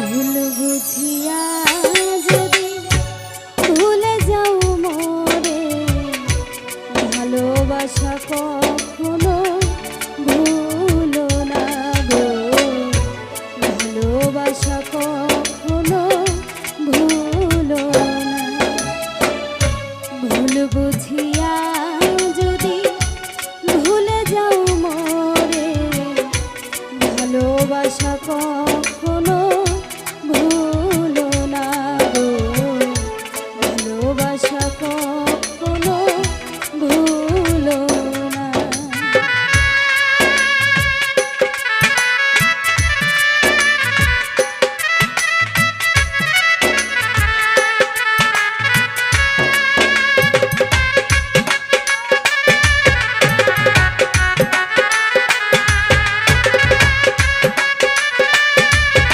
ভুল বুঝিয়া যদি ভুলে যাও মোরে, ভালোবাসা কখনো ভুলো না গো, ভালোবাসা